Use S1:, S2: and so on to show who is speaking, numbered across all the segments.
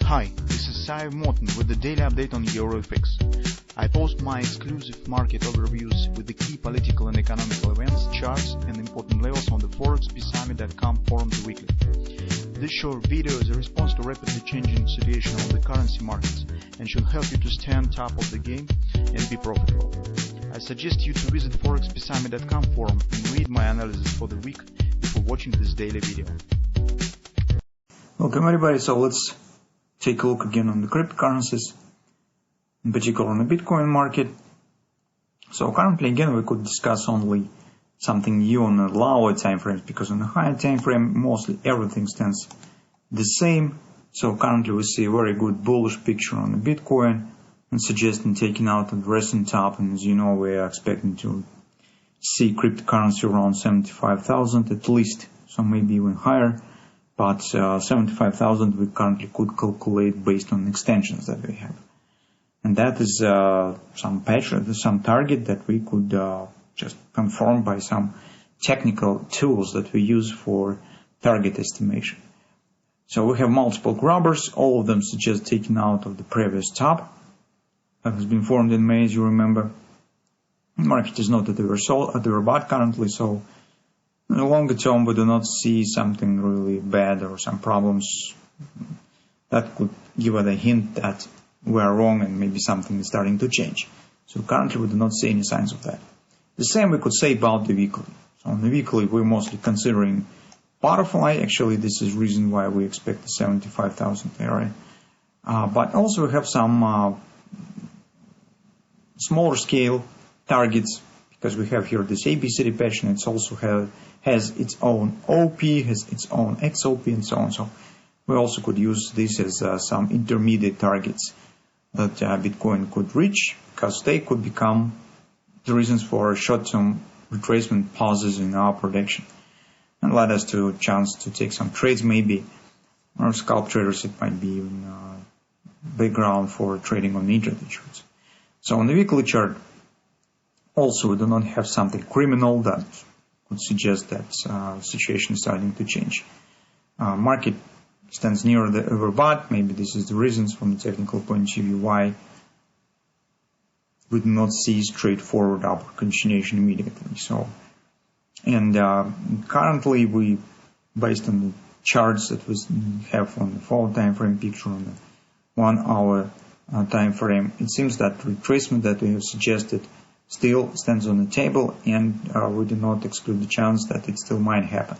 S1: Hi, this is Sive Morten with the daily update on EuroFX. I post my exclusive market overviews with the key political and economical events, charts and important levels on the ForexPeaceArmy.com forums weekly. This short video is a response to rapidly changing situation on the currency markets and should help you to stay on top of the game and be profitable. I suggest you to visit ForexPeaceArmy.com forum and read my analysis for the week before watching this daily video.
S2: Welcome everybody, so let's take a look again on the cryptocurrencies, in particular on the Bitcoin market. So currently again we could discuss only something new on the lower time frames, because on the higher time frame mostly everything stands the same. So currently we see a very good bullish picture on the Bitcoin and suggesting taking out the recent top, and as you know we are expecting to see cryptocurrency around 75,000 at least, so maybe even higher. But 75,000 we currently could calculate based on extensions that we have. And that is some target that we could just confirm by some technical tools that we use for target estimation. So we have multiple grabbers, all of them suggest taking out of the previous top that has been formed in May, as you remember. The market is not at the overbought currently, so in the longer term, we do not see something really bad or some problems that could give us a hint that we are wrong and maybe something is starting to change. So currently, we do not see any signs of that. The same we could say about the weekly. So on the weekly, we're mostly considering butterfly. Actually, this is the reason why we expect the 75,000 area. But also we have some smaller scale targets, because we have here this ABCD patch, and it also has its own OP, has its own XOP, and so on. So we also could use this as some intermediate targets that Bitcoin could reach, because they could become the reasons for short-term retracement pauses in our prediction and led us to a chance to take some trades maybe, or scalp traders it might be even background for trading on intraday charts. So on the weekly chart, also, we do not have something criminal that would suggest that the situation is starting to change. Market stands near the overbought. Maybe this is the reasons from the technical point of view why we do not see straightforward upward continuation immediately. So, and currently we, based on the charts that we have on the 4 time frame picture, on the 1 hour time frame, it seems that retracement that we have suggested still stands on the table, and we do not exclude the chance that it still might happen.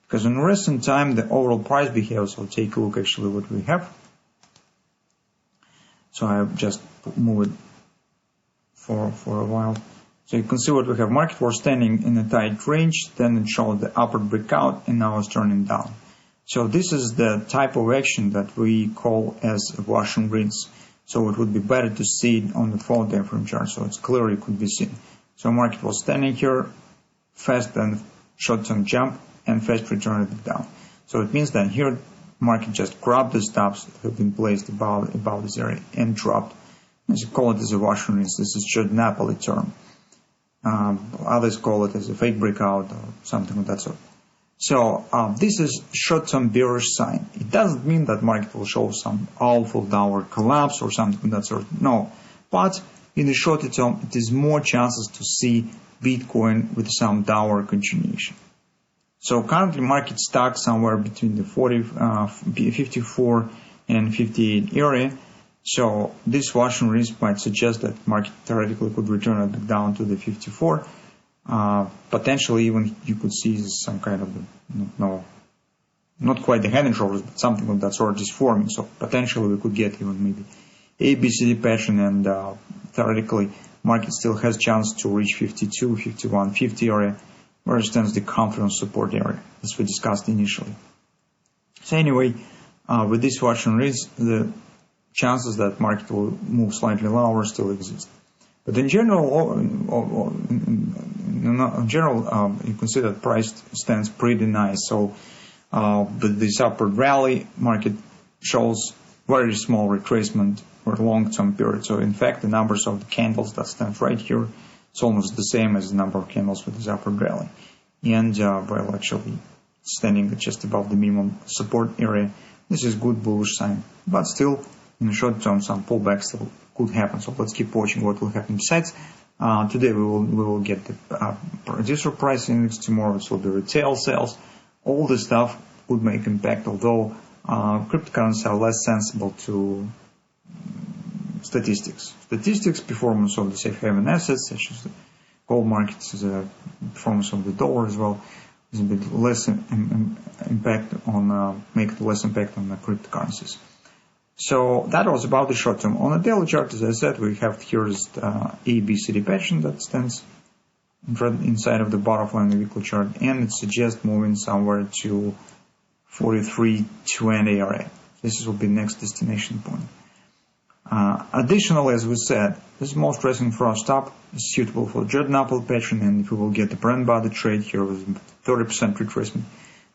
S2: Because in recent time, the overall price behavior, so take a look actually what we have. So I just move it for a while. So you can see what we have. Market was standing in a tight range, then it showed the upward breakout, and now it's turning down. So this is the type of action that we call as a wash and rinse. So it would be better to see it on the 4 time frame chart, so it's clearly could be seen. So market was standing here, fast and short-term jump, and fast return it down. So it means that here market just grabbed the stops that have been placed above this area and dropped. As you call it as a wash and rinse, this is just Napoli term. Others call it as a fake breakout or something of that sort. So this is short-term bearish sign. It doesn't mean that market will show some awful downward collapse or something of that sort. No, but in the shorter term, it is more chances to see Bitcoin with some downward continuation. So currently, market stuck somewhere between the 54 and 58 area. So this wash and rinse might suggest that market theoretically could return it down to the 54. Potentially even you could see some kind of, not quite the head and shoulders, but something of that sort is forming. So potentially we could get even maybe ABCD pattern, and theoretically market still has chance to reach 52, 51, 50 area, where stands the confidence support area, as we discussed initially. So anyway, with this wash and rinse, the chances that market will move slightly lower still exist. But in general, you can see that price stands pretty nice. So, with this upward rally, market shows very small retracement for a long-term period. So, in fact, the numbers of the candles that stand right here, it's almost the same as the number of candles with this upward rally. And, well, actually, standing just above the minimum support area, This is good bullish sign, but still in the short term some pullbacks still could happen. So let's keep watching what will happen. Besides, today we will get the producer price index, tomorrow so the retail sales. All this stuff could make impact, although cryptocurrencies are less sensible to statistics. Statistics, performance of the safe haven assets, such as the gold markets, the performance of the dollar as well, is a bit less impact on, make less impact on the cryptocurrencies. So that was about the short term. On the daily chart, as I said, we have here is the ABCD pattern that stands inside of the butterfly in the weekly chart, and it suggests moving somewhere to 43.20 area. This will be next destination point. Additionally, as we said, this most recent thrust stop is suitable for Jordan upward pattern, and if we will get the brand body trade here with 30% retracement,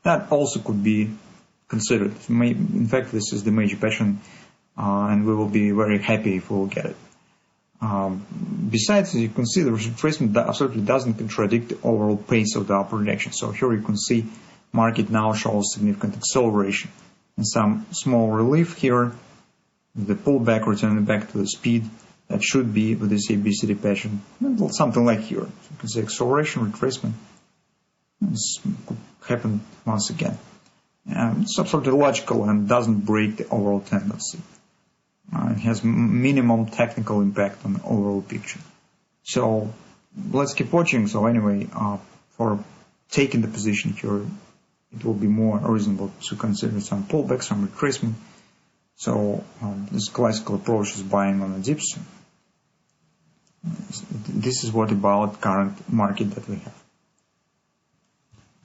S2: that also could be considered. In fact, this is the major pattern, and we will be very happy if we will get it. Besides, as you can see, the retracement absolutely doesn't contradict the overall pace of the upward reaction. So here you can see market now shows significant acceleration and some small relief here. The pullback returning back to the speed that should be with this ABCD pattern, something like here. So you can see acceleration, retracement. This could happen once again. It's absolutely logical and doesn't break the overall tendency. It has minimum technical impact on the overall picture. So let's keep watching. So anyway, for taking the position here, it will be more reasonable to consider some pullback, some retracement. So this classical approach is buying on the dips. This is what about current market that we have.